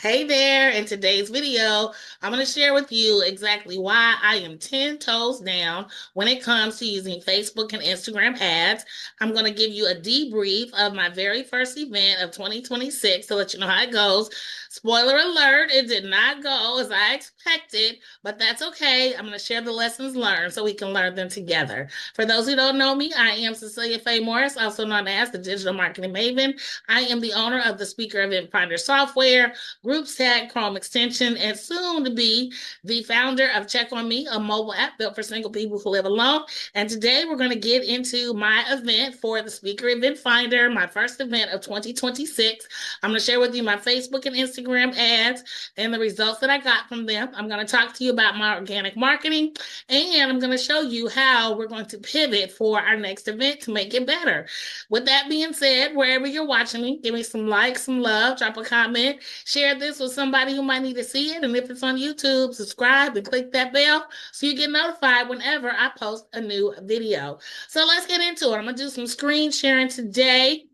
Hey there, in today's video, I'm going to share with you exactly why I am 10 toes down when it comes to using Facebook and Instagram ads. I'm going to give you a debrief of my very first event of 2026 to let you know how it goes. Spoiler alert, it did not go as I expected, but that's okay. I'm going to share the lessons learned so we can learn them together. For those who don't know me, I am Cecelia Faye Morris, also known as the Digital Marketing Maven. I am the owner of the Speaker Event Finder software, Groups Tag, Chrome extension, and soon to be the founder of Check on Me, a mobile app built for single people who live alone. And today we're going to get into my event for the Speaker Event Finder, my first event of 2026. I'm going to share with you my Facebook and Instagram ads and the results that I got from them. I'm going to talk to you about my organic marketing, and I'm going to show you how we're going to pivot for our next event to make it better. With that being said, wherever you're watching me, give me some likes, some love, drop a comment, share this with somebody who might need to see it. And if it's on YouTube, subscribe and click that bell so you get notified whenever I post a new video. So let's get into it. I'm going to do some screen sharing today.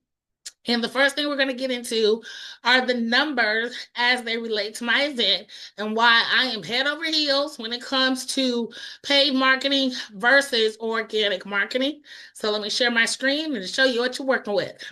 And the first thing we're going to get into are the numbers as they relate to my event and why I am head over heels when it comes to paid marketing versus organic marketing. So let me share my screen and show you what you're working with.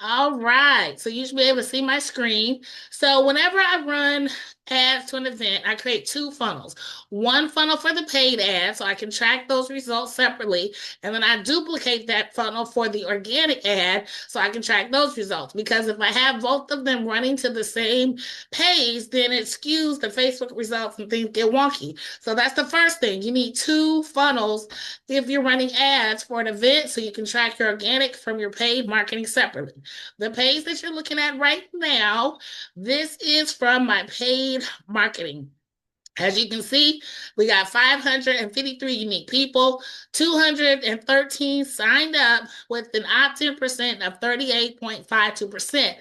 All right, so you should be able to see my screen. So whenever I run ads to an event, I create two funnels. One funnel for the paid ads, so I can track those results separately, and then I duplicate that funnel for the organic ad, so I can track those results. Because if I have both of them running to the same page, then it skews the Facebook results and things get wonky. So that's the first thing. You need two funnels if you're running ads for an event, so you can track your organic from your paid marketing separately. The page that you're looking at right now, this is from my paid marketing. As you can see, we got 553 unique people, 213 signed up with an opt-in percent of 38.52%.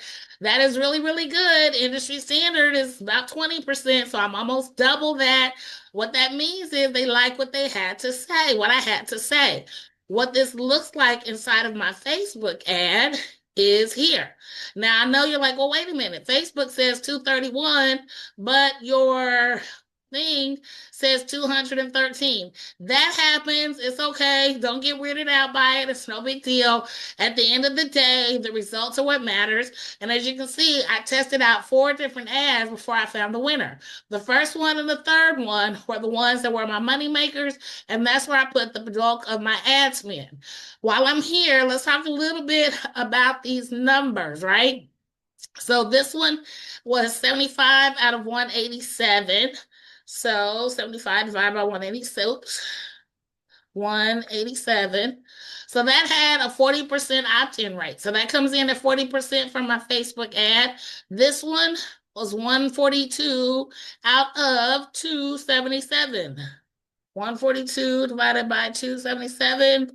That is really, really good. Industry standard is about 20%, so I'm almost double that. What that means is they like what they had to say, what I had to say. What this looks like inside of my Facebook ad is here. Now, I know you're like, well, wait a minute. Facebook says 231, but your thing says 213. That happens. It's okay. Don't get weirded out by it. It's no big deal. At the end of the day, the results are what matters. And as you can see, I tested out 4 different ads before I found the winner. The first one and the third one were the ones that were my money makers, and that's where I put the bulk of my ad spend. While I'm here, let's talk a little bit about these numbers, right? So this one was 75 out of 187. So 75 divided by 186, 187. So that had a 40% opt-in rate. So that comes in at 40% from my Facebook ad. This one was 142 out of 277. 142 divided by 277.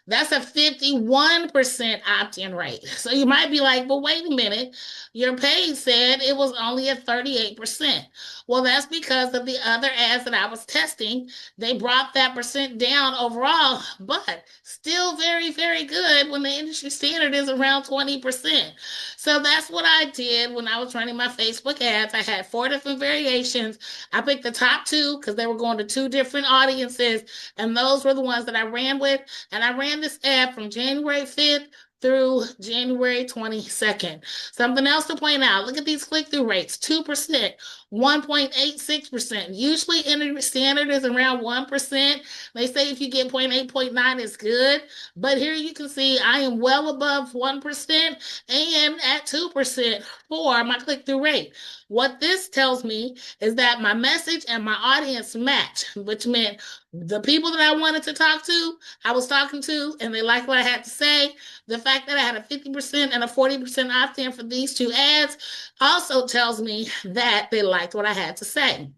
That's a 51% opt-in rate. So you might be like, but wait a minute, your page said it was only at 38%. Well, that's because of the other ads that I was testing. They brought that percent down overall, but still very, very good when the industry standard is around 20%. So that's what I did when I was running my Facebook ads. I had 4 different variations. I picked the top two because they were going to 2 different audiences, and those were the ones that I ran with. And I ran this ad from January 5th through January 22nd. Something else to point out, look at these click-through rates, 2%, 1.86%. Usually industry standard is around 1%. They say if you get 0.8, 0.9 is good, but here you can see I am well above 1% and at 2% for my click-through rate. What this tells me is that my message and my audience match, which meant the people that I wanted to talk to, I was talking to, and they liked what I had to say. The fact that I had a 50% and a 40% opt-in for these two ads also tells me that they liked what I had to say.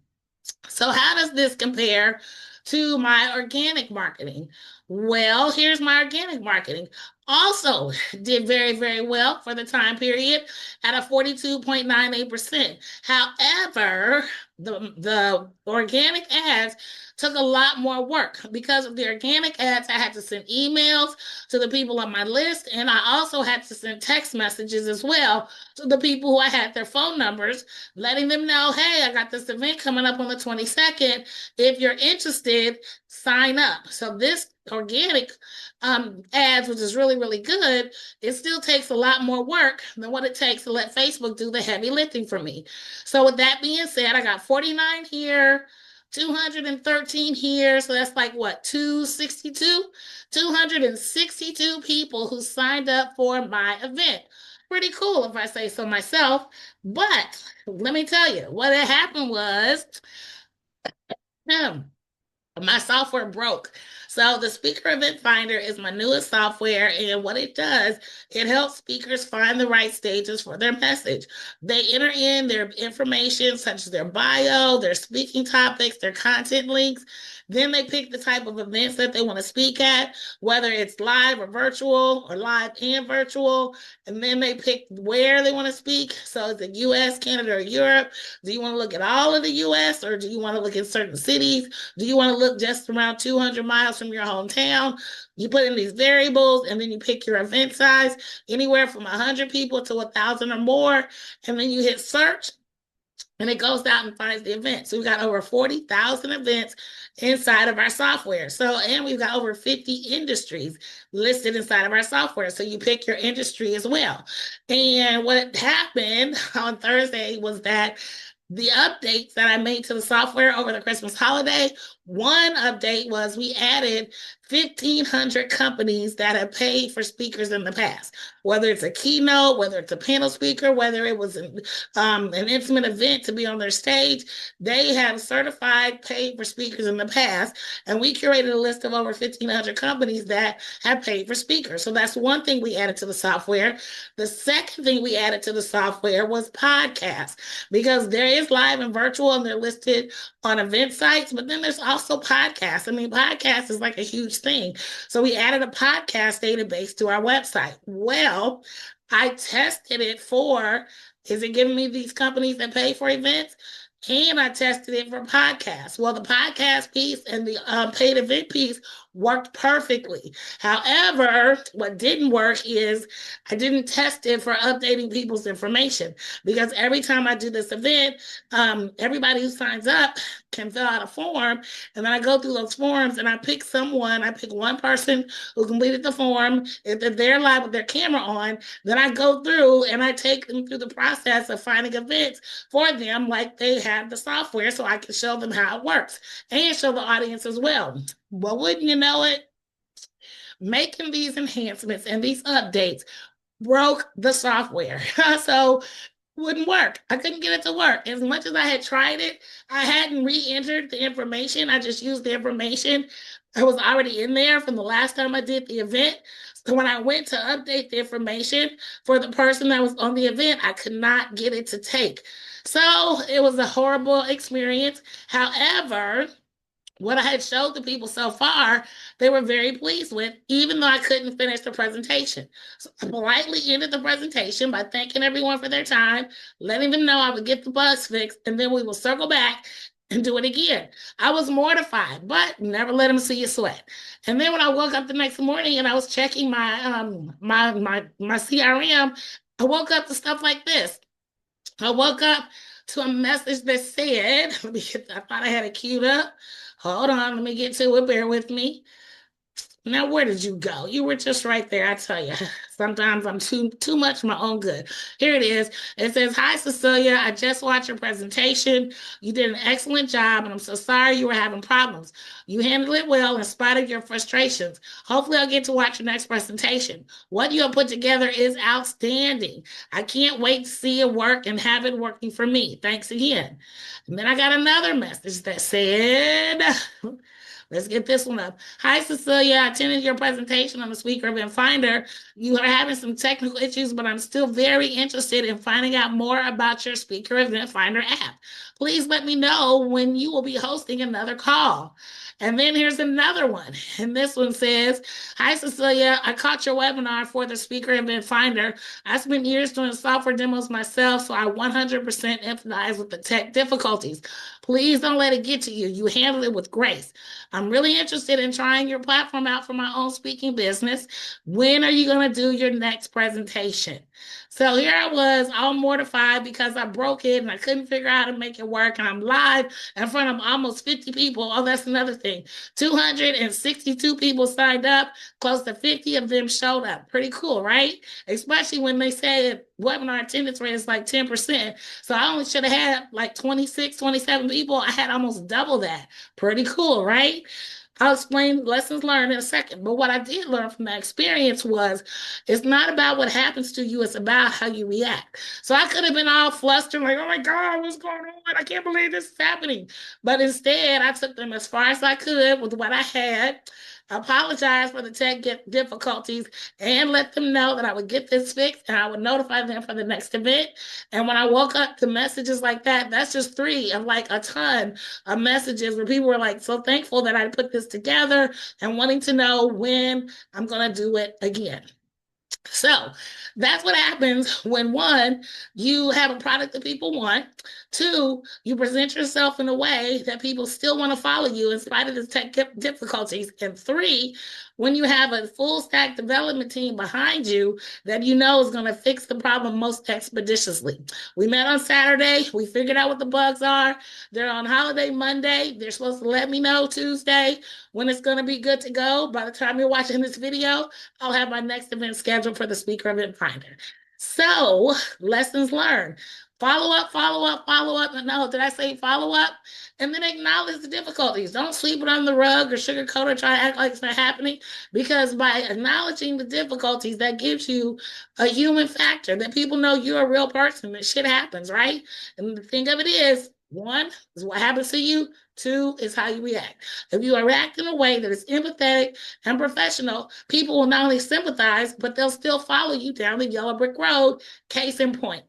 So how does this compare to my organic marketing? Well, here's my organic marketing. Also did very, very well for the time period at a 42.98%. However, the organic ads took a lot more work. Because of the organic ads, I had to send emails to the people on my list, and I also had to send text messages as well to the people who I had their phone numbers, letting them know, hey, I got this event coming up on the 22nd. If you're interested, sign up. So this organic ads, which is really, really good, it still takes a lot more work than what it takes to let Facebook do the heavy lifting for me. So with that being said, I got 49 here, 213 here. So that's like what, 262? 262 people who signed up for my event. Pretty cool if I say so myself. But let me tell you, what had happened was, my software broke. So the Speaker Event Finder is my newest software, and what it does, it helps speakers find the right stages for their message. They enter in their information, such as their bio, their speaking topics, their content links. Then they pick the type of events that they want to speak at, whether it's live or virtual, or live and virtual. And then they pick where they want to speak. So is it US, Canada, or Europe? Do you want to look at all of the US, or do you want to look at certain cities? Do you want to look just around 200 miles from your hometown? You put in these variables, and then you pick your event size, anywhere from 100 people to 1,000 or more. And then you hit search, and it goes out and finds the event. So we've got over 40,000 events inside of our software. So, and we've got over 50 industries listed inside of our software. So you pick your industry as well. And what happened on Thursday was that the updates that I made to the software over the Christmas holiday, one update was we added 1,500 companies that have paid for speakers in the past, whether it's a keynote, whether it's a panel speaker, whether it was an intimate event to be on their stage. They have certified paid for speakers in the past, and we curated a list of over 1,500 companies that have paid for speakers. So that's one thing we added to the software. The second thing we added to the software was podcasts, because there is live and virtual, and they're listed on event sites, but then there's also podcasts. I mean, podcast is like a huge thing. So we added a podcast database to our website. Well, I tested it for, is it giving me these companies that pay for events? And I tested it for podcasts. Well, the podcast piece and the paid event piece worked perfectly. However, what didn't work is I didn't test it for updating people's information, because every time I do this event, everybody who signs up can fill out a form, and then I go through those forms and I pick one person who completed the form. If they're live with their camera on, then I go through and I take them through the process of finding events for them, like they have the software, so I can show them how it works and show the audience as well. Well, wouldn't you know it? Making these enhancements and these updates broke the software. So wouldn't work. I couldn't get it to work. As much as I had tried it, I hadn't re-entered the information. I just used the information that was already in there from the last time I did the event. So when I went to update the information for the person that was on the event, I could not get it to take. So it was a horrible experience. However, what I had showed the people so far, they were very pleased with, even though I couldn't finish the presentation. So I politely ended the presentation by thanking everyone for their time, letting them know I would get the bugs fixed, and then we will circle back and do it again. I was mortified, but never let them see you sweat. And then when I woke up the next morning and I was checking my CRM, I woke up to stuff like this. I woke up to a message that said, I thought I had it queued up. Hold on, let me get to it. Bear with me. Now, where did you go? You were just right there. I tell you, sometimes I'm too much for my own good. Here it is. It says, "Hi, Cecelia. I just watched your presentation. You did an excellent job, and I'm so sorry you were having problems. You handled it well in spite of your frustrations. Hopefully, I'll get to watch your next presentation. What you have put together is outstanding. I can't wait to see it work and have it working for me. Thanks again." And then I got another message that said, let's get this one up. "Hi, Cecelia. I attended your presentation on the Speaker Event Finder. You are having some technical issues, but I'm still very interested in finding out more about your Speaker Event Finder app. Please let me know when you will be hosting another call." And then here's another one. And this one says, "Hi, Cecelia. I caught your webinar for the Speaker Event Finder. I spent years doing software demos myself, so I 100% empathize with the tech difficulties. Please don't let it get to you. You handle it with grace. I'm really interested in trying your platform out for my own speaking business. When are you going to do your next presentation?" So here I was, all mortified because I broke it and I couldn't figure out how to make it work. And I'm live in front of almost 50 people. Oh, that's another thing. 262 people signed up. Close to 50 of them showed up. Pretty cool, right? Especially when they said webinar attendance rate is like 10%. So I only should have had like 26, 27 people. I had almost double that. Pretty cool, right? I'll explain lessons learned in a second. But what I did learn from that experience was it's not about what happens to you, it's about how you react. So I could have been all flustered, like, oh my God, what's going on? I can't believe this is happening. But instead, I took them as far as I could with what I had, apologized for the tech difficulties, and let them know that I would get this fixed and I would notify them for the next event. And when I woke up to messages like that, that's just three of like a ton of messages where people were like so thankful that I put this together and wanting to know when I'm going to do it again. So that's what happens when one, you have a product that people want. Two, you present yourself in a way that people still want to follow you in spite of the tech difficulties. And three, when you have a full stack development team behind you that you know is going to fix the problem most expeditiously. We met on Saturday. We figured out what the bugs are. They're on holiday Monday. They're supposed to let me know Tuesday when it's going to be good to go. By the time you're watching this video, I'll have my next event scheduled for the Speaker Event Finder. So, lessons learned. Follow up, follow up, follow up. No, did I say follow up? And then acknowledge the difficulties. Don't sweep it under the rug or sugarcoat or try to act like it's not happening, because by acknowledging the difficulties, that gives you a human factor that people know you're a real person, that shit happens, right? And the thing of it is, one is what happens to you. Two is how you react. If you react in a way that is empathetic and professional, people will not only sympathize, but they'll still follow you down the yellow brick road. Case in point.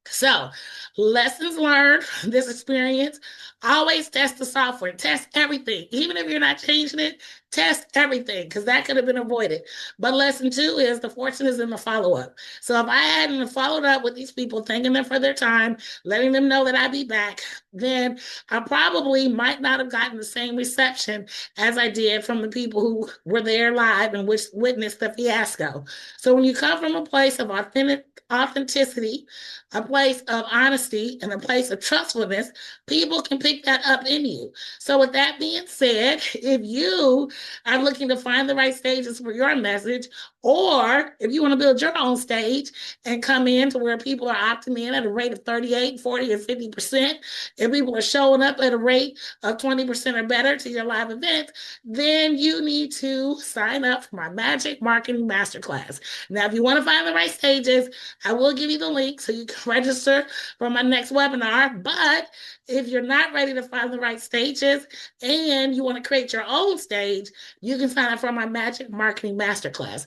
So, lessons learned, this experience, always test the software, test everything. Even if you're not changing it, test everything, because that could have been avoided. But lesson two is the fortune is in the follow-up. So if I hadn't followed up with these people, thanking them for their time, letting them know that I'd be back, then I probably might not have gotten the same reception as I did from the people who were there live and which witnessed the fiasco. So when you come from a place of authenticity, a place of honesty, and a place of trustfulness, people can pick that up in you. So with that being said, if you are looking to find the right stages for your message, or if you want to build your own stage and come in to where people are opting in at a rate of 38, 40, or 50%, if people are showing up at a rate of 20% or better to your live event, then you need to sign up for my Magic Marketing Masterclass. Now, if you want to find the right stages, I will give you the link so you can register for my next webinar. But if you're not ready to find the right stages and you want to create your own stage, you can sign up for my Magic Marketing Masterclass.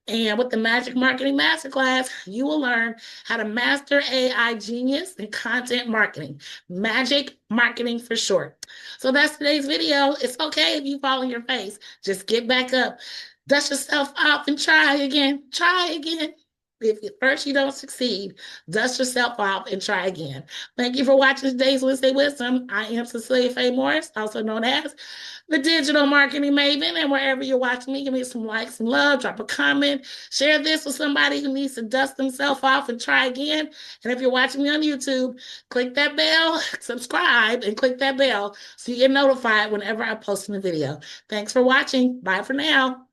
And with the Magic Marketing Masterclass, you will learn how to master AI genius and content marketing. Magic marketing for short. So that's today's video. It's okay if you fall on your face. Just get back up, dust yourself off, and try again. Try again. If at first you don't succeed, dust yourself off and try again. Thank you for watching today's Wednesday Wisdom. I am Cecelia Faye Morris, also known as the Digital Marketing Maven. And wherever you're watching me, give me some likes and love, drop a comment, share this with somebody who needs to dust themselves off and try again. And if you're watching me on YouTube, click that bell, subscribe, and click that bell so you get notified whenever I post a video. Thanks for watching. Bye for now.